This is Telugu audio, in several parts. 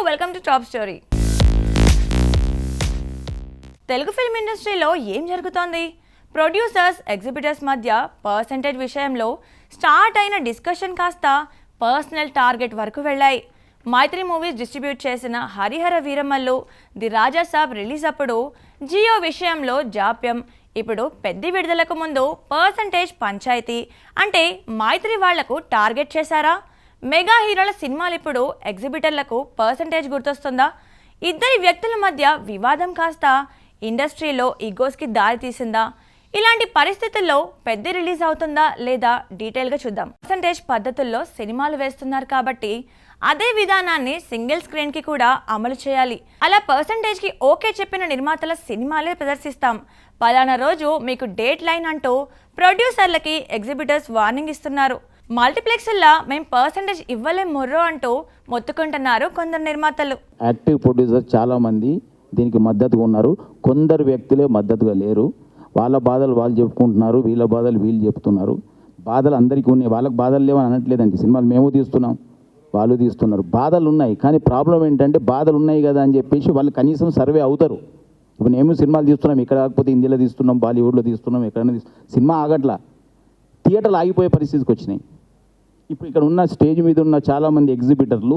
Welcome to top story. Telugu film ఇండస్ట్రీలో ఏం జరుగుతోంది? ప్రొడ్యూసర్స్, ఎగ్జిబిటర్స్ మధ్య పర్సెంటేజ్ విషయంలో స్టార్ట్ అయిన డిస్కషన్ కాస్త పర్సనల్ టార్గెట్ వరకు వెళ్ళాయి. మైత్రి మూవీస్ డిస్ట్రిబ్యూట్ చేసిన Harihara Veeramallu, the Raja Saab release అప్పుడు జియో విషయంలో జాప్యం. ఇప్పుడు పెద్ద విడుదలకు ముందు పర్సెంటేజ్ పంచాయతీ అంటే మైత్రి వాళ్లకు టార్గెట్ చేశారా? మెగా హీరోల సినిమాలు ఇప్పుడు ఎగ్జిబిటర్లకు పర్సెంటేజ్ గుర్తొస్తుందా? ఇద్దరి వ్యక్తుల మధ్య వివాదం కాస్త ఇండస్ట్రీలో ఈగోస్కి దారి తీసిందా? ఇలాంటి పరిస్థితుల్లో పెద్ద రిలీజ్ అవుతుందా లేదా డీటెయిల్గా చూద్దాం. పర్సెంటేజ్ పద్ధతుల్లో సినిమాలు వేస్తున్నారు కాబట్టి అదే విధానాన్ని సింగిల్ స్క్రీన్కి కూడా అమలు చేయాలి. అలా పర్సెంటేజ్కి ఓకే చెప్పిన నిర్మాతల సినిమాలే ప్రదర్శిస్తాం, పలానా రోజు మీకు డేట్ లైన్ అంటూ ప్రొడ్యూసర్లకి ఎగ్జిబిటర్స్ వార్నింగ్ ఇస్తున్నారు. మల్టీప్లెక్స్లా మేము పర్సెంటేజ్ ఇవ్వలేం మొర్రో అంటూ మొత్తుకుంటున్నారు కొందరు నిర్మాతలు. యాక్టివ్ ప్రొడ్యూసర్ చాలామంది దీనికి మద్దతుగా ఉన్నారు, కొందరు వ్యక్తులే మద్దతుగా లేరు. వాళ్ళ బాధలు వాళ్ళు చెప్పుకుంటున్నారు, వీళ్ళ బాధలు వీళ్ళు చెప్తున్నారు. బాధలు అందరికీ ఉన్నాయి, వాళ్ళకి బాధలు లేవని అనట్లేదండి. సినిమాలు మేము తీస్తున్నాం, వాళ్ళు తీస్తున్నారు, బాధలు ఉన్నాయి. కానీ ప్రాబ్లం ఏంటంటే బాధలు ఉన్నాయి కదా అని చెప్పేసి వాళ్ళు కనీసం సర్వే అవుతారు. ఇప్పుడు మేము సినిమాలు తీస్తున్నాం, ఇక్కడ కాకపోతే హిందీలో తీస్తున్నాం, బాలీవుడ్లో తీస్తున్నాం, ఎక్కడైనా సినిమా ఆగట్లా, థియేటర్లు ఆగిపోయే పరిస్థితికి వచ్చినాయి. ఇప్పుడు ఇక్కడ ఉన్న స్టేజ్ మీద ఉన్న చాలామంది ఎగ్జిబిటర్లు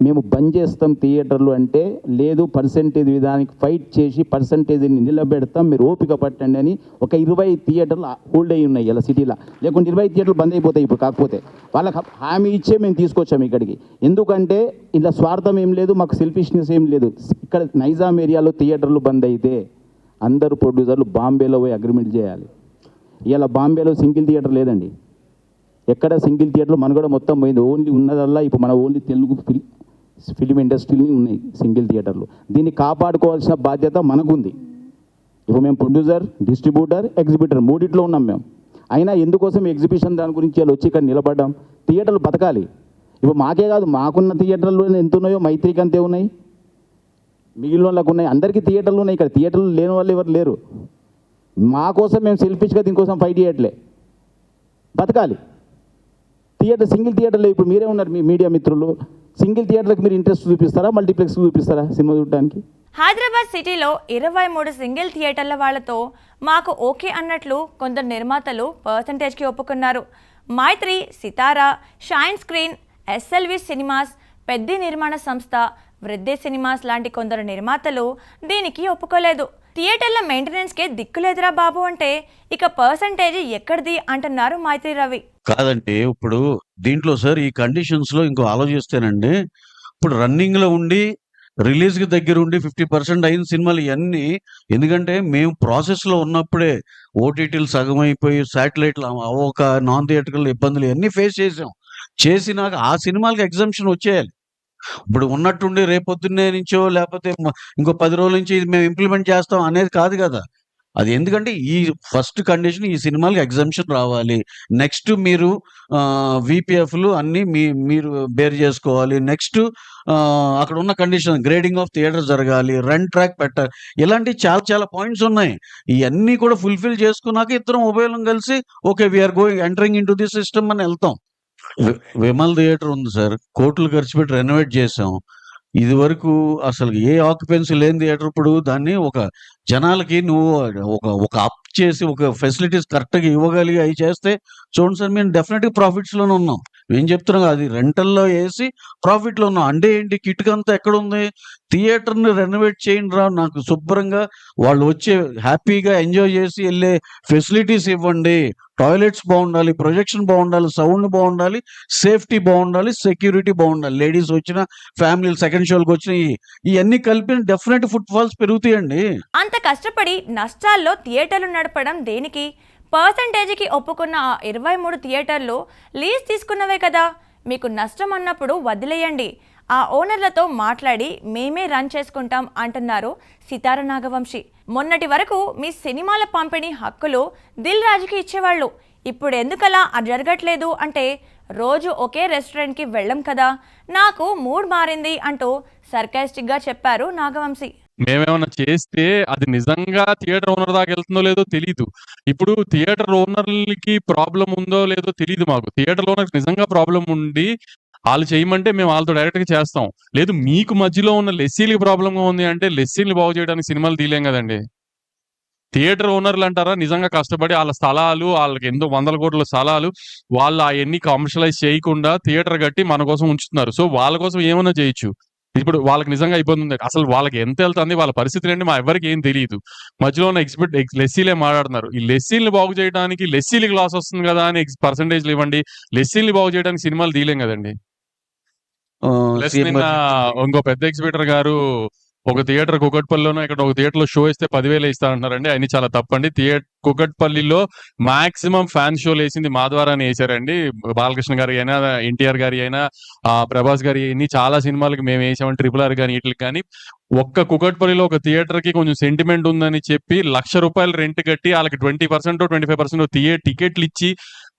మేము బంద్ చేస్తాం థియేటర్లు అంటే, లేదు పర్సెంటేజ్ విధానానికి ఫైట్ చేసి పర్సెంటేజ్ని నిలబెడతాం, మీరు ఓపిక పట్టండి అని ఒక 20 థియేటర్లు హోల్డ్ అయ్యి ఉన్నాయి ఇలా సిటీలో. లేకుంటే 20 థియేటర్లు బంద్ అయిపోతాయి ఇప్పుడు. కాకపోతే వాళ్ళకి హామీ ఇచ్చే మేము తీసుకొచ్చాము ఇక్కడికి. ఎందుకంటే ఇలా స్వార్థం ఏం లేదు, మాకు సెల్ఫిష్నెస్ ఏం లేదు. ఇక్కడ నైజాం ఏరియాలో థియేటర్లు బంద్ అయితే అందరు ప్రొడ్యూసర్లు బాంబేలో పోయి అగ్రిమెంట్ చేయాలి. ఇలా బాంబేలో సింగిల్ థియేటర్ లేదండి, ఎక్కడ సింగిల్ థియేటర్లు మనుగడ మొత్తం పోయింది. ఓన్లీ ఉన్నదల్లా ఇప్పుడు మన ఓన్లీ తెలుగు ఫిలిం ఇండస్ట్రీని ఉన్నాయి సింగిల్ థియేటర్లు. దీన్ని కాపాడుకోవాల్సిన బాధ్యత మనకుంది. ఇప్పుడు మేము ప్రొడ్యూసర్, డిస్ట్రిబ్యూటర్, ఎగ్జిబిటర్ మూడిట్లో ఉన్నాం మేము. అయినా ఎందుకోసం ఎగ్జిబిషన్ దాని గురించి వాళ్ళు వచ్చి ఇక్కడ నిలబడ్డాం. థియేటర్లు బతకాలి. ఇప్పుడు మాకే కాదు, మాకున్న థియేటర్లు ఎంత ఉన్నాయో మైత్రికి అంతే ఉన్నాయి, మిగిలిన వాళ్ళకు ఉన్నాయి, అందరికీ థియేటర్లు ఉన్నాయి. ఇక్కడ థియేటర్లు లేని వాళ్ళు ఎవరు లేరు. మా కోసం మేము సెల్ఫిష్గా దీనికోసం ఫైట్ చేయట్లే, బతకాలి. థియేటర్ సింగిల్ థియేటర్లో ఇప్పుడు మీరే ఉన్నారు, మీ మీడియా మిత్రులు, సింగిల్ థియేటర్కి మీరు ఇంట్రెస్ట్ చూపిస్తారా, మల్టీప్లెక్స్ చూపిస్తారా సినిమా చూడడానికి? హైదరాబాద్ సిటీలో 23 సింగిల్ థియేటర్ల వాళ్లతో మాకు ఓకే అన్నట్లు కొందరు నిర్మాతలు పర్సెంటేజ్కి ఒప్పుకున్నారు. మైత్రి, సితారా, షైన్ స్క్రీన్, ఎస్ఎల్వి సినిమాస్, పెద్ద నిర్మాణ సంస్థ వృద్ధి సినిమాస్ లాంటి కొందరు నిర్మాతలు దీనికి ఒప్పుకోలేదు. థియేటర్ల మెయింటెనెన్స్కే దిక్కులేదురా బాబు అంటే ఇక పర్సెంటేజ్ ఎక్కడిది అంటున్నారు మైత్రి రవి. కాదంటే ఇప్పుడు దీంట్లో సార్ ఈ కండిషన్స్ లో ఇంకో ఆలోచిస్తేనండి, ఇప్పుడు రన్నింగ్ లో ఉండి రిలీజ్ కి దగ్గర ఉండి 50% అయిన సినిమాలు ఇవన్నీ, ఎందుకంటే మేము ప్రాసెస్ లో ఉన్నప్పుడే ఓటీటీలు సగం అయిపోయి శాటిలైట్లు ఒక నాన్ థియేటర్కల్ ఇబ్బందులు ఇవన్నీ ఫేస్ చేసినాక ఆ సినిమాలకు ఎగ్జంప్షన్ వచ్చేయాలి. ఇప్పుడు ఉన్నట్టుండి రేపొద్దున్నే నుంచో లేకపోతే ఇంకో 10 రోజుల నుంచి ఇది మేము ఇంప్లిమెంట్ చేస్తాం అనేది కాదు కదా. అది ఎందుకంటే ఈ ఫస్ట్ కండిషన్ ఈ సినిమాలకు ఎగ్జంప్షన్ రావాలి. నెక్స్ట్ మీరు విపిఎఫ్లు అన్నీ మీరు బేర్ చేసుకోవాలి. నెక్స్ట్ అక్కడ ఉన్న కండిషన్ గ్రేడింగ్ ఆఫ్ థియేటర్ జరగాలి, రన్ ట్రాక్ పెట్టాలి. ఇలాంటి చాలా చాలా పాయింట్స్ ఉన్నాయి. ఇవన్నీ కూడా ఫుల్ఫిల్ చేసుకున్నాక ఇద్దరం ఉభయం కలిసి okay we are going entering into the system అని వెళ్తాం. విమల్ థియేటర్ ఉంది సార్, కోట్లు ఖర్చు పెట్టి రెనోవేట్ చేసాం. ఇది వరకు అసలు ఏ ఆక్యుపెన్సీ లేని థియేటర్ ఇప్పుడు దాన్ని ఒక జనాలకి నువ్వు ఒక అప్ చేసి ఒక ఫెసిలిటీస్ కరెక్ట్గా ఇవ్వగలిగి అవి చేస్తే చూడండి సార్, మేము డెఫినెట్గా ప్రాఫిట్స్లోనే ఉన్నాం. ఏం చెప్తున్నాం, అది రెంటల్లో వేసి ప్రాఫిట్లో ఉన్నాం. అంటే ఏంటి, కిట్క్ అంతా ఎక్కడ ఉంది? థియేటర్ని రెనోవేట్ చేయండి రా, నాకు శుభ్రంగా వాళ్ళు వచ్చే హ్యాపీగా ఎంజాయ్ చేసి వెళ్ళే ఫెసిలిటీస్ ఇవ్వండి. టాయిలెట్స్ బాగుండాలి, ప్రొజెక్షన్ బాగుండాలి, సౌండ్ బాగుండాలి, సేఫ్టీ బాగుండాలి, సెక్యూరిటీ బాగుండాలి. లేడీస్ వచ్చిన, ఫ్యామిలీలు సెకండ్ షోలకు వచ్చిన, ఇవన్నీ కలిపి డెఫినెట్ ఫుట్ ఫాల్స్ పెరుగుతాయండి. అంత కష్టపడి నష్టాల్లో థియేటర్లు నడపడం దేనికి? పర్సెంటేజ్కి ఒప్పుకున్న ఆ 23 థియేటర్లు లీజ్ తీసుకున్నవే కదా. మీకు నష్టం అన్నప్పుడు వదిలేయండి, ఆ ఓనర్లతో మాట్లాడి మేమే రన్ చేసుకుంటాం అంటున్నారు సితార నాగవంశి. మొన్నటి వరకు మీ సినిమాల పంపిణీ హక్కులు దిల్ రాజుకి ఇచ్చేవాళ్ళు, ఇప్పుడు ఎందుకలా జరగట్లేదు అంటే రోజు ఒకే రెస్టారెంట్కి వెళ్ళం కదా, నాకు మూడ్ మారింది అంటూ సర్కాస్టిక్గా చెప్పారు నాగవంశి. మేమేమన్నా చేస్తే అది నిజంగా థియేటర్ ఓనర్ దాకా వెళ్తుందో లేదో తెలీదు. ఇప్పుడు థియేటర్ ఓనర్లకి ప్రాబ్లం ఉందో లేదో తెలియదు మాకు. థియేటర్ ఓనర్కి నిజంగా ప్రాబ్లం ఉండి వాళ్ళు చేయమంటే మేము వాళ్ళతో డైరెక్ట్గా చేస్తాం. లేదు మీకు మధ్యలో ఉన్న లెస్సీలకి ప్రాబ్లంగా ఉంది అంటే లెస్సీని బాగు చేయడానికి సినిమాలు తీయలేం కదండి. థియేటర్ ఓనర్లు అంటారా నిజంగా కష్టపడి వాళ్ళ స్థలాలు వాళ్ళకి ఎంతో 100 కోట్ల స్థలాలు వాళ్ళు అవన్నీ కమర్షియలైజ్ చేయకుండా థియేటర్ కట్టి మన కోసం ఉంచుతున్నారు. సో వాళ్ళ కోసం ఏమైనా చేయొచ్చు. ఇప్పుడు వాళ్ళకి నిజంగా ఇబ్బంది ఉంది, అసలు వాళ్ళకి ఎంత వెళ్తుంది వాళ్ళ పరిస్థితులు ఏంటి మా ఎవరికి ఏం తెలియదు. మధ్యలో ఉన్న లెస్సీలే మాట్లాడుతున్నారు. ఈ లెస్సీల్ని బాగు చేయడానికి లెస్సీలకి లాస్ వస్తుంది కదా అని పర్సంటేజ్లు ఇవ్వండి. లెస్సీల్ని బాగు చేయడానికి సినిమాలు తీయలేం కదండి. ప్లస్ నిన్న ఇంకో పెద్ద ఎగ్జిబిటర్ గారు ఒక థియేటర్ కుకట్పల్లిలోనో ఇక్కడ ఒక థియేటర్ లో షో ఇస్తే 10,000 ఇస్తారంటారండి. ఆయన చాలా తప్పండి. కుకట్పల్లిలో మాక్సిమం ఫ్యాన్ షోలు వేసింది మా ద్వారానే వేసారండి. బాలకృష్ణ గారి అయినా, ఎన్టీఆర్ గారి అయినా, ప్రభాస్ గారి అయినా చాలా సినిమాలకి మేము వేసామండి. RRR కానీ వీటికి కానీ. ఒక్క కుకట్పల్లిలో ఒక థియేటర్ కి కొంచెం సెంటిమెంట్ ఉందని చెప్పి ₹1,00,000 రెంట్ కట్టి వాళ్ళకి 20% 25% టికెట్లు ఇచ్చి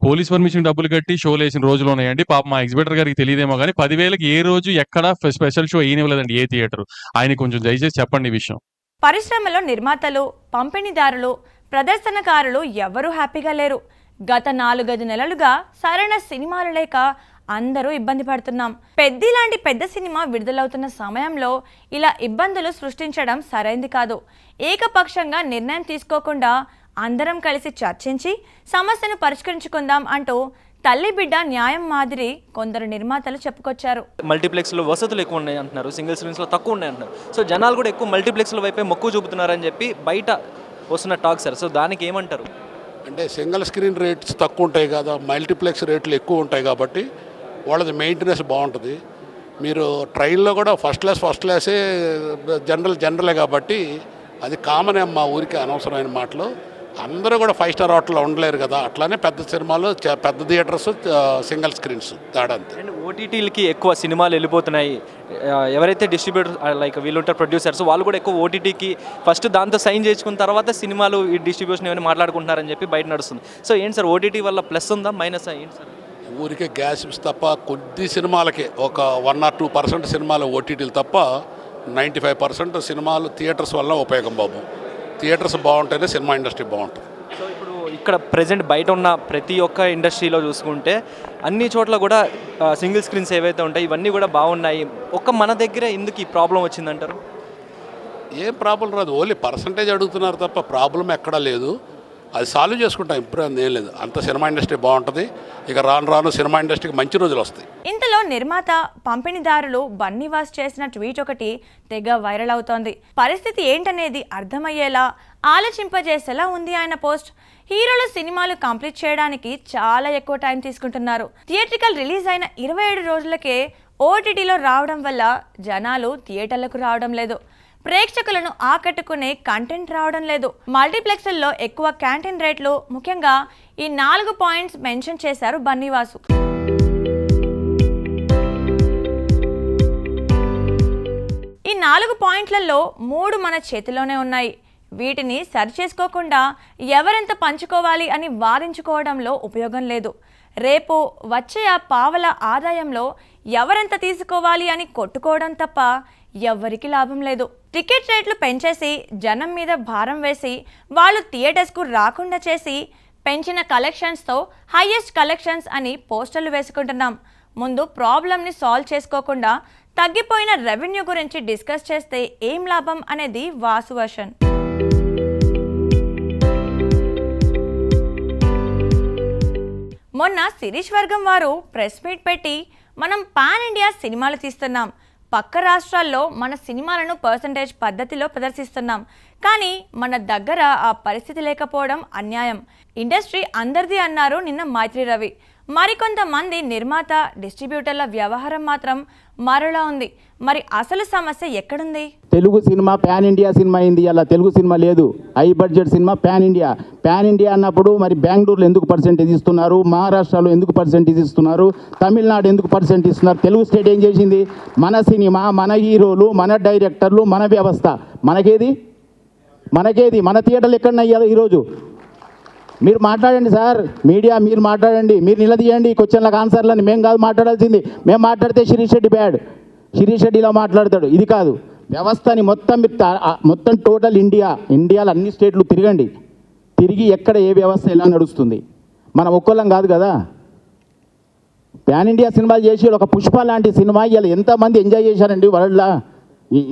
పోలీస్ పర్మిషన్ డబ్బులు కట్టి షోలు వేసిన రోజులు ఉన్నాయండి. పాప మా ఎగ్జిబిటర్ గారికి తెలియదేమో కానీ 10,000కి ఏ రోజు ఎక్కడ స్పెషల్ షో వేయనివ్వలేదండి ఏ థియేటర్. ఆయన కొంచెం దయచేసి చెప్పండి ఈ విషయం. పరిశ్రమలో నిర్మాతలు, పంపిణీదారులు, ప్రదర్శనకారులు ఎవరూ హ్యాపీగా లేరు. గత 4-5 నెలలుగా సరైన సినిమాలు లేక అందరూ ఇబ్బంది పడుతున్నాం. పెద్ది లాంటి పెద్ద సినిమా విడుదలవుతున్న సమయంలో ఇలా ఇబ్బందులు సృష్టించడం సరైంది కాదు. ఏకపక్షంగా నిర్ణయం తీసుకోకుండా అందరం కలిసి చర్చించి సమస్యను పరిష్కరించుకుందాం అంటూ తల్లి బిడ్డ న్యాయం మాదిరి కొందరు నిర్మాతలు చెప్పుకొచ్చారు. మల్టీప్లెక్స్లో వసతులు ఎక్కువ ఉన్నాయి అంటున్నారు, సింగిల్ స్క్రీన్స్లో తక్కువ ఉన్నాయి అంటున్నారు. సో జనాలు కూడా ఎక్కువ మల్టీప్లెక్స్ల వైపే మొక్కు చూపుతున్నారని చెప్పి బయట వస్తున్న టాక్ సార్. సో దానికి ఏమంటారు? అంటే సింగిల్ స్క్రీన్ రేట్స్ తక్కువ ఉంటాయి కదా, మల్టీప్లెక్స్ రేట్లు ఎక్కువ ఉంటాయి కాబట్టి వాళ్ళది మెయింటెనెన్స్ బాగుంటుంది. మీరు ట్రైన్లో కూడా ఫస్ట్ క్లాసే జనరలే కాబట్టి అది కామన్ మా ఊరికి అనవసరమైన మాటలు. అందరూ కూడా 5 స్టార్ హోటల్లో ఉండలేరు కదా, అట్లానే పెద్ద సినిమాలు పెద్ద థియేటర్స్ సింగిల్ స్క్రీన్స్ తేడా అంతే. అండ్ ఓటీటీలకి ఎక్కువ సినిమాలు వెళ్ళిపోతున్నాయి. ఎవరైతే డిస్ట్రిబ్యూటర్ లైక్ వీళ్ళు ఉంటారు ప్రొడ్యూసర్స్, వాళ్ళు కూడా ఎక్కువ ఓటీటీకి ఫస్ట్ దాంతో సైన్ చేసుకున్న తర్వాత సినిమాలు ఈ డిస్ట్రిబ్యూషన్ ఏమైనా మాట్లాడుకుంటున్నారని చెప్పి బయట నడుస్తుంది. సో ఏంటి సార్ ఓటీటీ వల్ల ప్లస్ ఉందా మైనస్ ఏంటి సార్? ఊరికే గ్యాస్ తప్ప కొద్ది సినిమాలకి ఒక 1 or 2% సినిమాలు ఓటీటీలు తప్ప 95% సినిమాలు థియేటర్స్ వల్ల ఉపయోగం బాబు. థియేటర్స్ బాగుంటేనే సినిమా ఇండస్ట్రీ బాగుంటుంది. సో ఇప్పుడు ఇక్కడ ప్రజెంట్ బయట ఉన్న ప్రతి ఒక్క ఇండస్ట్రీలో చూసుకుంటే అన్ని చోట్ల కూడా సింగిల్ స్క్రీన్స్ ఏవైతే ఉంటాయి ఇవన్నీ కూడా బాగున్నాయి. ఒక్క మన దగ్గర ఎందుకు ఈ ప్రాబ్లం వచ్చిందంటారు? ఏం ప్రాబ్లం రాదు, ఓన్లీ పర్సంటేజ్ అడుగుతున్నారు తప్ప ప్రాబ్లం ఎక్కడా లేదు. అది సాల్వ్ చేసుకుంటాం, ఇంప్రూవ్ ఏం లేదు. అంత సినిమా ఇండస్ట్రీ బాగుంటుంది. ఇక రాను సినిమా ఇండస్ట్రీకి మంచి రోజులు వస్తాయి. ఇంతలో నిర్మాత, పంపిణీదారులు బన్నీవాస్ చేసిన ట్వీట్ ఒకటి తెగ వైరల్ అవుతోంది. పరిస్థితి ఏంటనేది అర్థమయ్యేలా, ఆలోచింపజేసేలా ఉంది ఆయన పోస్ట్. హీరోలు సినిమాలు కంప్లీట్ చేయడానికి చాలా ఎక్కువ టైం తీసుకుంటున్నారు. థియేట్రికల్ రిలీజ్ అయిన 27 రోజులకే ఓటీటీలో రావడం వల్ల జనాలు థియేటర్లకు రావడం లేదు. ప్రేక్షకులను ఆకట్టుకునే కంటెంట్ రావడం లేదు. మల్టీప్లెక్స్ల్లో ఎక్కువ క్యాంటీన్ రేట్లు, ముఖ్యంగా ఈ 4 పాయింట్స్ మెన్షన్ చేశారు బన్నీవాసు. ఈ 4 పాయింట్లలో 3 మన చేతిలోనే ఉన్నాయి. వీటిని సరిచేసుకోకుండా ఎవరెంత పంచుకోవాలి అని వాదించుకోవడంలో ఉపయోగం లేదు. రేపు వచ్చే ఆ పావల ఆదాయంలో ఎవరెంత తీసుకోవాలి అని కొట్టుకోవడం తప్ప ఎవ్వరికి లాభం లేదు. టికెట్ రేట్లు పెంచేసి జనం మీద భారం వేసి వాళ్ళు థియేటర్స్కు రాకుండా చేసి పెంచిన కలెక్షన్స్తో హైయెస్ట్ కలెక్షన్స్ అని పోస్టర్లు వేసుకుంటున్నాం. ముందు ప్రాబ్లమ్ని సాల్వ్ చేసుకోకుండా తగ్గిపోయిన రెవెన్యూ గురించి డిస్కస్ చేస్తే ఏం లాభం అనేది వాసు వర్షన్. మొన్న శిరీష్ వర్గం వారు ప్రెస్ మీట్ పెట్టి మనం పాన్ ఇండియా సినిమాలు తీస్తున్నాం, పక్క రాష్ట్రాల్లో మన సినిమాలను పర్సంటేజ్ పద్ధతిలో ప్రదర్శిస్తున్నాం, కానీ మన దగ్గర ఆ పరిస్థితి లేకపోవడం అన్యాయం. ఇండస్ట్రీ అందరిది అన్నారు నిన్న మైత్రి రవి. మరికొంతమంది నిర్మాత, డిస్ట్రిబ్యూటర్ల వ్యవహారం మాత్రం మరోలా ఉంది. మరి అసలు సమస్య ఎక్కడుంది? Telugu cinema pan India cinema అయింది, అలా తెలుగు సినిమా లేదు. High budget cinema pan India అన్నప్పుడు మరి బెంగళూరులో ఎందుకు పర్సెంటేజ్ ఇస్తున్నారు, మహారాష్ట్రలో ఎందుకు పర్సెంటేజ్ ఇస్తున్నారు, తమిళనాడు ఎందుకు పర్సెంటేజ్ ఇస్తున్నారు? తెలుగు స్టేట్ ఏం చేసింది? మన సినిమా, మన హీరోలు, మన డైరెక్టర్లు, మన వ్యవస్థ. మనకేది మన థియేటర్లు ఎక్కడున్నాయి ఈరోజు? మీరు మాట్లాడండి సార్, మీడియా మీరు మాట్లాడండి, మీరు నిలదీయండి క్వశ్చన్లకు ఆన్సర్లని. మేము కాదు మాట్లాడాల్సింది. మేము మాట్లాడితే శిరీష్ రెడ్డి బ్యాడ్, శిరీష్ రెడ్డి ఇలా మాట్లాడతాడు. ఇది కాదు వ్యవస్థని మొత్తం టోటల్ ఇండియాలో అన్ని స్టేట్లు తిరిగి ఎక్కడ ఏ వ్యవస్థ ఎలా నడుస్తుంది. మనం ఒక్కళ్ళం కాదు కదా. ప్యాన్ ఇండియా సినిమాలు చేసి ఒక పుష్ప లాంటి సినిమా ఇలా ఎంతమంది ఎంజాయ్ చేశారండి వరల్డ్లో,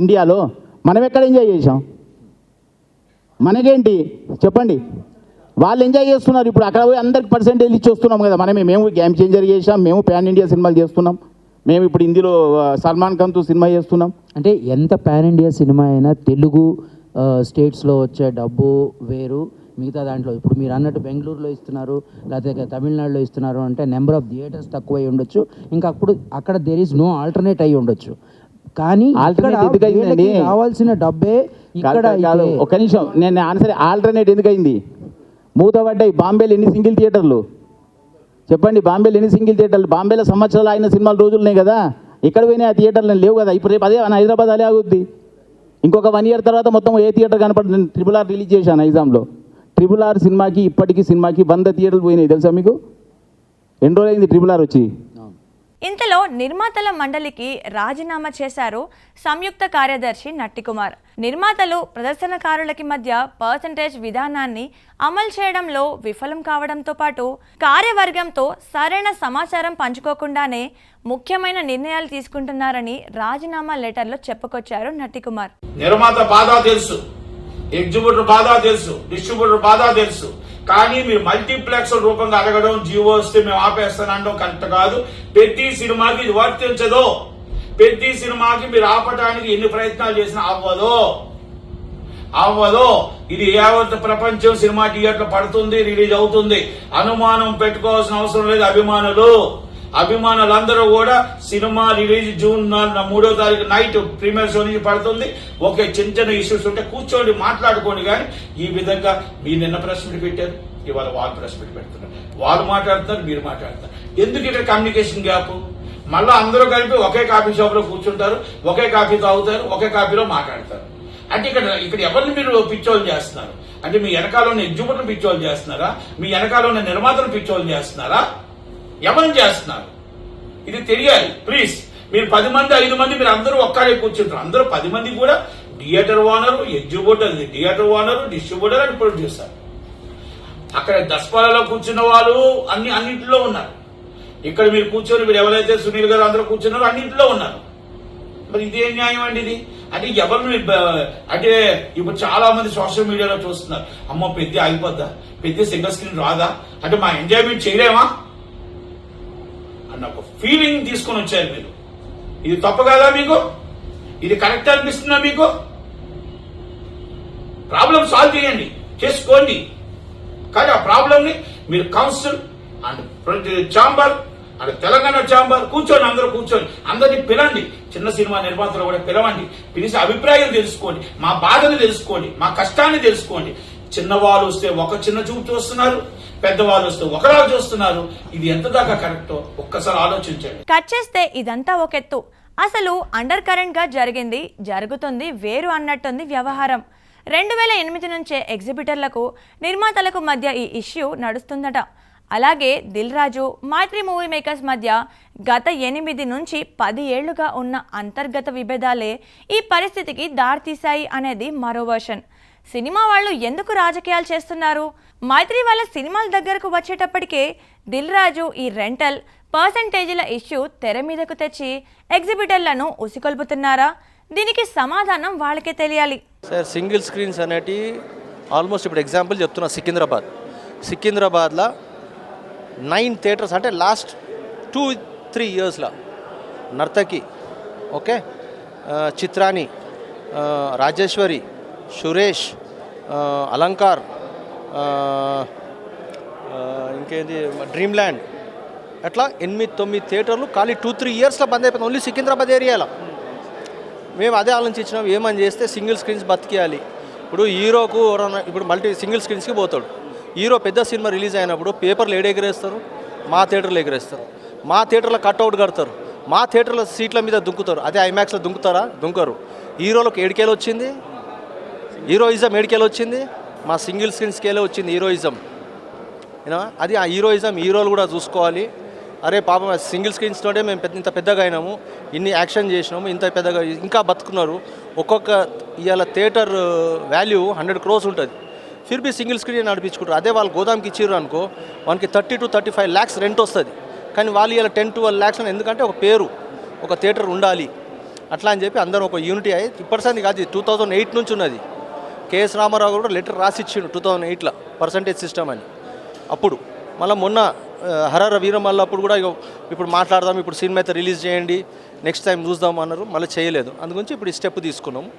ఇండియాలో. మనం ఎక్కడ ఎంజాయ్ చేసాం? మనకేంటి చెప్పండి? వాళ్ళు ఎంజాయ్ చేస్తున్నారు. ఇప్పుడు అక్కడ పోయి అందరికి పర్సెంటేజ్ ఇచ్చి వస్తున్నాం కదా. మేము గేమ్ చేంజర్ చేసాం, మేము ప్యాన్ ఇండియా సినిమాలు చేస్తున్నాం, మేము ఇప్పుడు హిందీలో సల్మాన్ ఖాన్తో సినిమా చేస్తున్నాం. అంటే ఎంత పాన్ ఇండియా సినిమా అయినా తెలుగు స్టేట్స్లో వచ్చే డబ్బు వేరు, మిగతా దాంట్లో ఇప్పుడు మీరు అన్నట్టు బెంగళూరులో ఇస్తున్నారు, లేకపోతే తమిళనాడులో ఇస్తున్నారు అంటే నెంబర్ ఆఫ్ థియేటర్స్ తక్కువ అయి ఉండొచ్చు, ఇంకా అక్కడ దేర్ ఈజ్ నో ఆల్టర్నేట్ అయి ఉండొచ్చు. కానీ కావాల్సిన డబ్బే ఇక్కడ. ఒక నిమిషం, నేను ఆన్సర్ ఆల్టర్నేట్ ఎందుకు అయింది? మూతపడ్డాయి. బాంబేలో ఎన్ని సింగిల్ థియేటర్లు చెప్పండి? బాంబేలో ఎన్ని సింగిల్ థియేటర్లు? బాంబేలో సంవత్సరాలు అయిన సినిమాలు రోజులున్నాయి కదా, ఇక్కడ పోయినా ఆ థియేటర్లు లేవు కదా. ఇప్పుడు రేపు అదే హైదరాబాద్ అదే ఆగుద్ది. ఇంకొక 1 year తర్వాత మొత్తం ఏ థియేటర్ కనపడుతుంది? నేను RRR రిలీజ్ చేశాను నైజాంలో. RRR సినిమాకి ఇప్పటికీ సినిమాకి 100 థియేటర్లు పోయినాయి తెలుసా మీకు? ఎన్ని రోజులు అయింది RRR వచ్చి? ఇంతలో నిర్మాతల మండలికి రాజీనామా చేశారు సంయుక్త కార్యదర్శి నట్టికుమార్. నిర్మాతలు ప్రదర్శనకారులకి మధ్య పర్సంటేజ్ విధానాన్ని అమలు చేయడంలో విఫలం కావడంతో పాటు కార్యవర్గంతో సరైన సమాచారం పంచుకోకుండానే ముఖ్యమైన నిర్ణయాలు తీసుకుంటున్నారని రాజీనామా లెటర్లో చెప్పుకొచ్చారు నట్టికుమార్. నిర్మాత బాధ తెలుసు, ఎగ్జిబ్యూటర్ బాధ తెలుసు, డిస్ట్రిబ్యూటర్ బాధ తెలుసు, కానీ మీరు మల్టీప్లెక్స్ రూపంగా అడగడం, జీవో వస్తే మేము ఆపేస్తానండం కరెక్ట్ కాదు. ప్రతి సినిమాకి ఇది వర్తించదు. ప్రతి సినిమాకి మీరు ఆపడానికి ఎన్ని ప్రయత్నాలు చేసినా అవ్వదు. ఇది యావత్ ప్రపంచం సినిమా థియేటర్ పడుతుంది, రిలీజ్ అవుతుంది. అనుమానం పెట్టుకోవాల్సిన అవసరం లేదు. అభిమానులందరూ కూడా సినిమా రిలీజ్ June 3వ తారీఖు నైట్ ప్రీమియర్ షో నుంచి పడుతుంది. ఓకే, చిన్న ఇష్యూస్ ఉంటే కూర్చోండి, మాట్లాడుకోండి. కానీ ఈ విధంగా మీరు నిన్న ప్రెస్ మీట్ పెట్టారు, ఇవాళ వాళ్ళు ప్రెస్ మీట్ పెడుతున్నారు. వాళ్ళు మాట్లాడుతున్నారు, మీరు మాట్లాడుతున్నారు. ఎందుకు ఇక్కడ కమ్యూనికేషన్ గ్యాప్? మళ్ళీ అందరూ కలిపి ఒకే కాఫీ షాప్ లో కూర్చుంటారు, ఒకే కాఫీ తాగుతారు, ఒకే కాఫీలో మాట్లాడతారు. అంటే ఇక్కడ ఎవరిని మీరు పిచ్చోలు చేస్తున్నారు? అంటే మీ వెనకాల ఉన్న ఎగ్జిబ్యూటర్ పిచ్చోలు చేస్తున్నారా? మీ వెనకాల ఉన్న నిర్మాతలు పిచ్చోలు చేస్తున్నారా? ఎవరిని చేస్తున్నారు? ఇది తెలియాలి ప్లీజ్. మీరు 10 మంది 5 మంది మీరు అందరూ ఒక్కడే కూర్చుంటారు. అందరూ 10 మంది కూడా theatre owner, exhibitor, theatre owner, distributor and producer. అక్కడ దస్పాలలో కూర్చున్న వాళ్ళు అన్నింటిలో ఉన్నారు. ఇక్కడ మీరు కూర్చొని మీరు ఎవరైతే సునీల్ గారు అందరూ కూర్చున్నారో అన్నింటిలో ఉన్నారు. మరి ఇదేం న్యాయం అండి ఇది? అంటే ఎవరిని అంటే ఇప్పుడు చాలా మంది సోషల్ మీడియాలో చూస్తున్నారు, అమ్మ పెద్ద అయిపోద్దా, పెద్ద సింగిల్ స్క్రీన్ రాదా, అంటే మా ఎంజాయ్మెంట్ చేయలేమా అన్న ఒక ఫీలింగ్ తీసుకొని వచ్చారు మీరు. ఇది తప్పు కాదా మీకు? ఇది కరెక్ట్ అనిపిస్తుందా మీకు? ప్రాబ్లం సాల్వ్ చేయండి, చేసుకోండి. కానీ ఆ ప్రాబ్లం ని మీరు council and chamber and Telangana chamber కూర్చొని అందరూ కూర్చొని అందరినీ పిలండి. చిన్న సినిమా నిర్మాతలు కూడా పిలవండి, పిలిచి అభిప్రాయం తెలుసుకోండి, మా బాధను తెలుసుకోండి, మా కష్టాన్ని తెలుసుకోండి. చిన్నవాళ్ళు వస్తే ఒక చిన్న చూపు చూస్తున్నారు, పెద్దవాళ్ళు వస్తే ఒకలా చూస్తున్నారు. ఇది ఎంత దాకా కరెక్టో ఒక్కసారి ఆలోచించండి. కట్ చేస్తే ఇదంతా ఒకెత్తు, అసలు అండర్ కరెంట్ గా జరుగుతుంది వేరు అన్నట్టుంది వ్యవహారం. 2008 నుంచే ఎగ్జిబిటర్లకు నిర్మాతలకు మధ్య ఈ ఇష్యూ నడుస్తుందట. అలాగే దిల్ రాజు, మైత్రి మూవీ మేకర్స్ మధ్య గత 8 నుంచి 10 ఏళ్లుగా ఉన్న అంతర్గత విభేదాలే ఈ పరిస్థితికి దారితీశాయి అనేది మరో వర్షన్. సినిమా వాళ్ళు ఎందుకు రాజకీయాలు చేస్తున్నారు? మైత్రి వాళ్ళ సినిమాల దగ్గరకు వచ్చేటప్పటికే దిల్ రాజు ఈ రెంటల్ పర్సంటేజీల ఇష్యూ తెర మీదకు తెచ్చి ఎగ్జిబిటర్లను ఉసికొల్పుతున్నారా? దీనికి సమాధానం వాళ్ళకే తెలియాలి. సార్, సింగిల్ స్క్రీన్స్ అనేటి ఆల్మోస్ట్ ఇప్పుడు ఎగ్జాంపుల్ చెప్తున్నా, సికింద్రాబాద్లో 9 థియేటర్స్, అంటే లాస్ట్ 2-3 yearsలో నర్తకి, ఓకే, చిత్రాని, రాజేశ్వరి, సురేష్, అలంకార్, ఇంకేంది డ్రీమ్ ల్యాండ్, అట్లా 8-9 థియేటర్లు ఖాళీ 2-3 yearsలో బంద్ అయిపోయింది. ఓన్లీ సికింద్రాబాద్ ఏరియాలో. మేము అదే ఆలోచించినాం, ఏమని చేస్తే సింగిల్ స్క్రీన్స్ బతికేయాలి. ఇప్పుడు హీరోకు ఇప్పుడు సింగిల్ స్క్రీన్స్కి పోతాడు. హీరో పెద్ద సినిమా రిలీజ్ అయినప్పుడు పేపర్లు ఎగరేస్తారు, మా థియేటర్లో ఎగరేస్తారు, మా థియేటర్లో కట్అవుట్ కడతారు, మా థియేటర్లో సీట్ల మీద దుంకుతారు. అదే ఐమాక్స్లో దుంకుతారా? దుంకరు. హీరోలకు 7 కేలు వచ్చింది, హీరోయిజం 7 కేలు వచ్చింది, మా సింగిల్ స్క్రీన్ స్కేలే వచ్చింది హీరోయిజం. అది ఆ హీరోయిజం హీరోలు కూడా చూసుకోవాలి. అరే పాపం సింగిల్ స్క్రీన్స్ తోటే మేము ఇంత పెద్దగా అయినాము, ఇన్ని యాక్షన్ చేసినాము, ఇంత పెద్దగా ఇంకా బతుకున్నారు. ఒక్కొక్క ఇవాళ థియేటర్ వాల్యూ 100 crores ఉంటుంది. ఫిర్బీ సింగిల్ స్క్రీన్ నడిపించుకుంటారు. అదే వాళ్ళు గోదాంకి ఇచ్చిర్రు అనుకో, మనకి 30 to 35 lakhs రెంట్ వస్తుంది. కానీ వాళ్ళు ఇలా 10-12 lakhs అని, ఎందుకంటే ఒక పేరు, ఒక థియేటర్ ఉండాలి అట్లా అని చెప్పి అందరూ ఒక యూనిటీ అయ్యి ఇప్పటిసారి కాదు, 2008 నుంచి ఉన్నది. కేఎస్ రామారావు కూడా లెటర్ రాసిచ్చిండు 2008లో పర్సంటేజ్ సిస్టమ్ అని. అప్పుడు మళ్ళీ మొన్న హరహర వీరమల్ల అప్పుడు కూడా ఇప్పుడు మాట్లాడదాం, ఇప్పుడు సినిమా అయితే రిలీజ్ చేయండి, నెక్స్ట్ టైం చూద్దాం అన్నారు, మళ్ళీ చేయలేదు. అందుగురించి ఇప్పుడు ఈ స్టెప్ తీసుకున్నాము.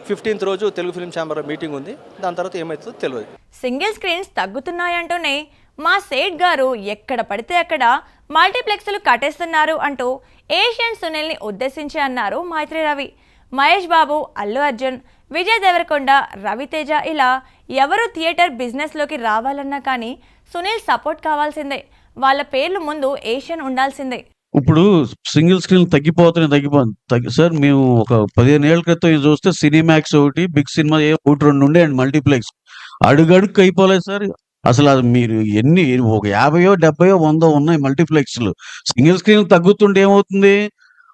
15th రోజు తెలుగు ఫిల్మ్ ఛాంబర్ మీటింగ్ ఉంది, దాని తర్వాత ఏమవుతుందో తెలియదు. సింగిల్ స్క్రీన్స్ తగ్గుతున్నాయంటూనే మా సేట్ గారు ఎక్కడ పడితే అక్కడ మల్టీప్లెక్స్లు కట్టేస్తున్నారు అంటూ ఏషియన్ సునీల్ని ఉద్దేశించి అన్నారు మైత్రి రవి. మహేష్ బాబు, అల్లు అర్జున్, విజయ్ దేవరకొండ, రవితేజ ఇలా ఎవరు థియేటర్ బిజినెస్లోకి రావాలన్నా కానీ సునీల్ సపోర్ట్ కావాల్సిందే. వాళ్ళ పేర్లు ముందు ఏషియన్ ఉండాల్సిందే. ఇప్పుడు సింగిల్ స్క్రీన్ తగ్గిపోతుంది సార్. మేము ఒక 15 ఏళ్ల క్రితం ఇది చూస్తే సినిమాక్స్ ఒకటి, బిగ్ సినిమా 1-2 ఉండే అండ్ మల్టీప్లెక్స్ అడుగడుగు అయిపోలేదు సార్. అసలు అది మీరు ఎన్ని ఒక 50, 70, 100 ఉన్నాయి మల్టీప్లెక్స్లు. సింగిల్ స్క్రీన్ తగ్గుతుంటే ఏమవుతుంది?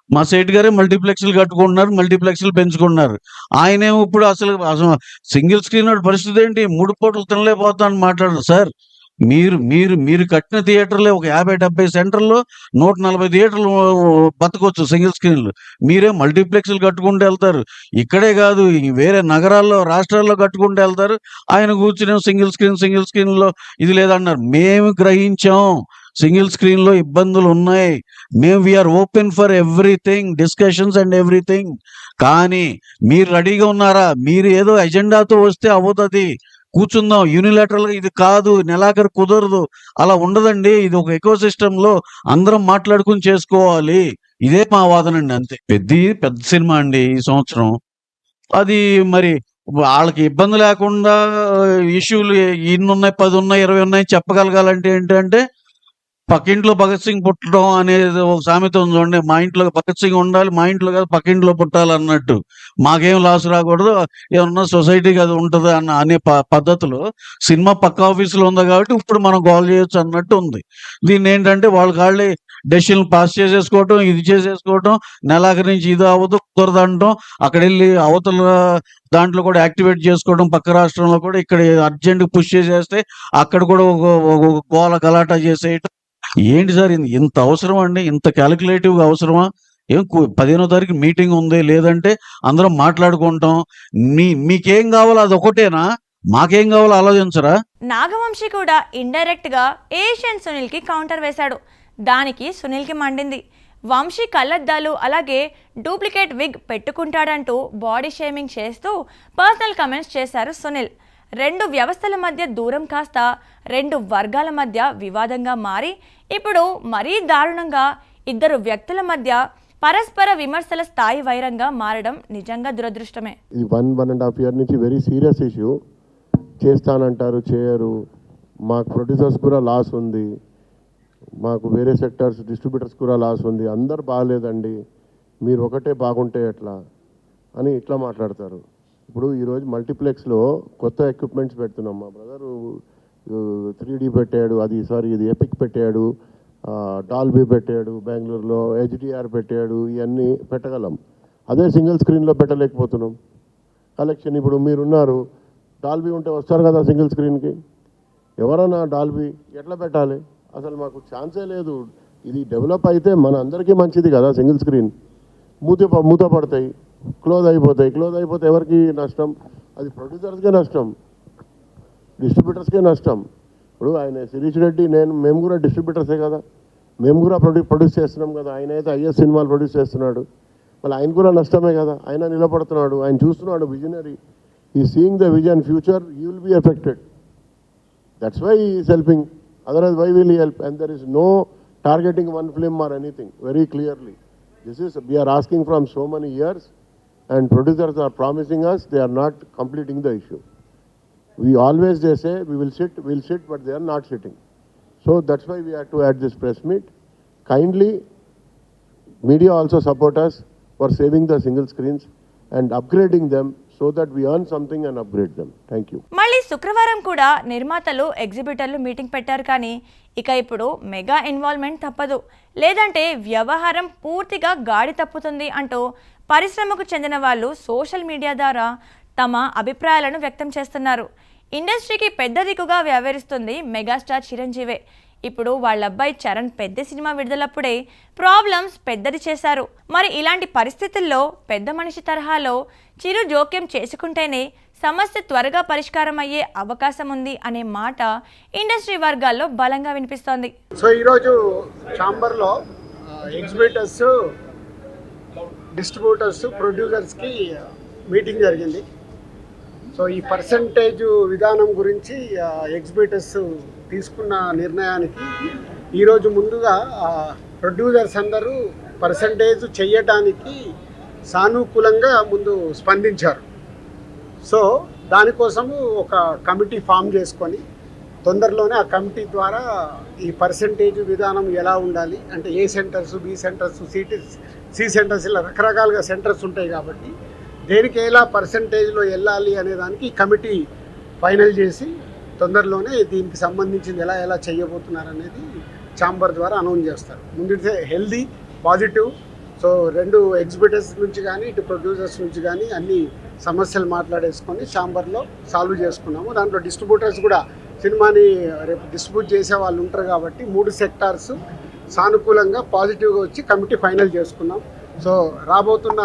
మా సేట్ గారే మల్టీప్లెక్స్లు కట్టుకుంటున్నారు, మల్టీప్లెక్స్లు పెంచుకుంటున్నారు. ఆయనేమో ఇప్పుడు అసలు సింగిల్ స్క్రీన్ పరిస్థితి ఏంటి? 3 పూటలు తినలేకపోతా అని మాట్లాడరు సార్. మీరు కట్టిన థియేటర్లే ఒక 50-70 సెంటర్లో 140 థియేటర్లు బతకొచ్చు సింగిల్ స్క్రీన్లు. మీరే మల్టీప్లెక్స్లు కట్టుకుంటూ వెళ్తారు. ఇక్కడే కాదు, వేరే నగరాల్లో, రాష్ట్రాల్లో కట్టుకుంటూ వెళ్తారు. ఆయన కూర్చుని సింగిల్ స్క్రీన్లో ఇది లేదన్నారు. మేము గ్రహించాం సింగిల్ స్క్రీన్లో ఇబ్బందులు ఉన్నాయి. We are open for everything, discussions and everything. కానీ మీరు రెడీగా ఉన్నారా? మీరు ఏదో ఎజెండాతో వస్తే అవుతుంది, కూర్చుందాం, యూనిలాటరల్గా ఇది కాదు, నెలాఖరు కుదరదు, అలా ఉండదండి. ఇది ఒక ఎకో సిస్టంలో అందరం మాట్లాడుకుని చేసుకోవాలి. ఇదే మా వాదన అండి, అంతే. పెద్ద సినిమా అండి ఈ సంవత్సరం. అది మరి వాళ్ళకి ఇబ్బంది లేకుండా ఇష్యూలు ఇన్ని ఉన్నాయి, 10 ఉన్నాయి, 20 ఉన్నాయి చెప్పగలగాలంటే ఏంటంటే పక్కింట్లో భగత్ సింగ్ పుట్టడం అనేది ఒక సామెత ఉంది చూడండి. మా ఇంట్లో భగత్ సింగ్ ఉండాలి, మా ఇంట్లో కాదు పక్కింట్లో పుట్టాలి అన్నట్టు. మాకేం లాస్ రాకూడదు, ఏమన్నా సొసైటీకి అది ఉంటుంది అనే పద్ధతిలో సినిమా పక్క ఆఫీసులో ఉంది కాబట్టి ఇప్పుడు మనం గోల్ చేయొచ్చు అన్నట్టు ఉంది. దీన్ని ఏంటంటే వాళ్ళే డెసిషన్ పాస్ చేసేసుకోవటం, ఇది చేసేసుకోవటం, నెలాఖరి నుంచి ఇది అవ్వదు కుదరదు అనటం, అక్కడ వెళ్ళి అవతల దాంట్లో కూడా యాక్టివేట్ చేసుకోవడం, పక్క రాష్ట్రంలో కూడా ఇక్కడ అర్జెంట్ పుష్ చేసేస్తే అక్కడ కూడా ఒక గోల గలాటా చేసేయటం. ఏంటి సార్ ఇంత అవసరం అండి? ఇంత క్యాలిక్యులేటివ్గా అవసరమా? 15వ తారీఖు మీటింగ్ ఉంది, లేదంటే అందరం మాట్లాడుకుంటాం. మీకేం కావాలో అది ఒకటేనా? మాకేం కావాలో ఆలోచించరా? నాగవంశి కూడా ఇండైరెక్ట్ గా ఏషియన్ సునీల్ కి కౌంటర్ వేశాడు. దానికి సునీల్ కి మండింది. వంశీ కళ్ళద్దాలు అలాగే డూప్లికేట్ విగ్ పెట్టుకుంటాడంటూ బాడీ షేమింగ్ చేస్తూ పర్సనల్ కమెంట్స్ చేశారు సునీల్. 2 వ్యవస్థల మధ్య దూరం కాస్త 2 వర్గాల మధ్య వివాదంగా మారి ఇప్పుడు మరీ దారుణంగా 2 వ్యక్తుల మధ్య పరస్పర విమర్శల స్థాయి వైరంగా మారడం నిజంగా దురదృష్టమే. ఇది 1.5 year నుంచి వెరీ సీరియస్ ఇష్యూ. చేస్తానంటారు, చేయరు. మాకు ప్రొడ్యూసర్స్ కూడా లాస్ ఉంది, మాకు వేరే సెక్టర్స్ డిస్ట్రిబ్యూటర్స్ కూడా లాస్ ఉంది. అందరు బాగాలేదండి, మీరు ఒకటే బాగుంటే ఎట్లా అని ఇట్లా మాట్లాడతారు. ఇప్పుడు ఈరోజు మల్టీప్లెక్స్లో కొత్త ఎక్విప్మెంట్స్ పెడుతున్నాం. మా బ్రదరు 3D పెట్టాడు, ఇది ఎపిక్ పెట్టాడు, డాల్బీ పెట్టాడు, బెంగళూరులో HDR పెట్టాడు. ఇవన్నీ పెట్టగలం. అదే సింగిల్ స్క్రీన్లో పెట్టలేకపోతున్నాం. కలెక్షన్ ఇప్పుడు మీరున్నారు, డాల్బీ ఉంటే వస్తారు కదా సింగిల్ స్క్రీన్కి. ఎవరన్నా డాల్బీ ఎట్లా పెట్టాలి? అసలు మాకు ఛాన్సే లేదు. ఇది డెవలప్ అయితే మన అందరికీ మంచిది కదా. సింగిల్ స్క్రీన్ మూత పడతాయి, క్లోజ్ అయిపోతే ఎవరికి నష్టం? అది ప్రొడ్యూసర్స్కే నష్టం, డిస్ట్రిబ్యూటర్స్కే నష్టం. ఇప్పుడు ఆయన శిరీష్ రెడ్డి మేము కూడా డిస్ట్రిబ్యూటర్సే కదా, మేము కూడా ప్రొడ్యూస్ చేస్తున్నాం కదా. ఆయన అయితే ఐఎస్ సినిమాలు ప్రొడ్యూస్ చేస్తున్నాడు, మళ్ళీ ఆయన కూడా నష్టమే కదా. ఆయన నిలబడుతున్నాడు, ఆయన చూస్తున్నాడు, విజనరీ. ఈ seeing the vision future, you will be affected. That's why he is helping. Otherwise, why will he help? And there is no targeting one film or anything, very clearly. We are asking from so many years, and producers are promising us, they are not completing the issue. They say, we'll sit, but they are not sitting. So that's why we have to add this press meet. Kindly, media also support us for saving the single screens and upgrading them, so that we earn something and upgrade them. Thank you. మళ్ళీ శుక్రవారం కూడా నిర్మాతలు ఎగ్జిబిటర్లు మీటింగ్ పెట్టారు. కానీ ఇక ఇప్పుడు మెగా ఇన్వాల్వ్మెంట్ తప్పదు, లేదంటే వ్యవహారం పూర్తిగా గాడి తప్పుతుంది అంటూ పరిశ్రమకు చెందిన వాళ్ళు సోషల్ మీడియా ద్వారా తమ అభిప్రాయాలను వ్యక్తం చేస్తున్నారు. ఇండస్ట్రీకి పెద్ద దిక్కుగా వ్యవహరిస్తుంది మెగాస్టార్ చిరంజీవే. ఇప్పుడు వాళ్ళ అబ్బాయి చరణ్ పెద్ద సినిమా విడుదలప్పుడే ప్రాబ్లమ్స్ పెద్దది చేశారు. మరి ఇలాంటి పరిస్థితుల్లో పెద్ద మనిషి తరహాలో చిరు జోక్యం చేసుకుంటేనే సమస్య త్వరగా పరిష్కారం అయ్యే అవకాశం ఉంది అనే మాట ఇండస్ట్రీ వర్గాల్లో బలంగా వినిపిస్తోంది. సో ఈరోజు ఛాంబర్లో ఎగ్జిబిటర్స్, డిస్ట్రిబ్యూటర్స్, ప్రొడ్యూసర్స్కి మీటింగ్ జరిగింది. సో ఈ పర్సంటేజ్ విధానం గురించి ఎగ్జిబిటర్స్ తీసుకున్న నిర్ణయానికి ఈరోజు ముందుగా ప్రొడ్యూసర్స్ అందరూ పర్సంటేజ్ చెయ్యటానికి సానుకూలంగా ముందు స్పందించారు. సో దానికోసము ఒక కమిటీ ఫామ్ చేసుకొని తొందరలోనే ఆ కమిటీ ద్వారా ఈ పర్సంటేజ్ విధానం ఎలా ఉండాలి అంటే A centres, B centres, C centres ఇలా రకరకాలుగా సెంటర్స్ ఉంటాయి కాబట్టి దేనికి ఎలా పర్సంటేజ్లో వెళ్ళాలి అనే దానికి కమిటీ ఫైనల్ చేసి తొందరలోనే దీనికి సంబంధించింది ఎలా చేయబోతున్నారు అనేది ఛాంబర్ ద్వారా అనౌన్స్ చేస్తారు. ముందు హెల్దీ, పాజిటివ్. సో రెండు ఎగ్జిబిటర్స్ నుంచి కానీ ఇటు ప్రొడ్యూసర్స్ నుంచి కానీ అన్ని సమస్యలు మాట్లాడేసుకొని ఛాంబర్లో సాల్వ్ చేసుకున్నాము. దాంట్లో డిస్ట్రిబ్యూటర్స్ కూడా సినిమాని రేపు డిస్ట్రిబ్యూట్ చేసే వాళ్ళు ఉంటారు కాబట్టి 3 సెక్టార్స్ సానుకూలంగా పాజిటివ్గా వచ్చి కమిటీ ఫైనల్ చేసుకున్నాం. సో రాబోతున్న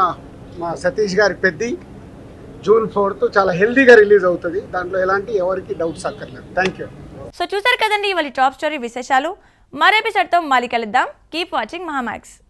మా సతీష్ గారి పెద్ది జూన్ 4th చాలా హెల్దీగా రిలీజ్ అవుతుంది. దాంట్లో ఎలాంటి ఎవరికి డౌట్స్ అక్కర్లేదు. Thank you. సో చూసారు కదండి ఇవాళ టాప్ స్టోరీ విశేషాలు. మరో ఎపిసోడ్తో మళ్ళీ కలుద్దాం. Keep watching Mahaa Max.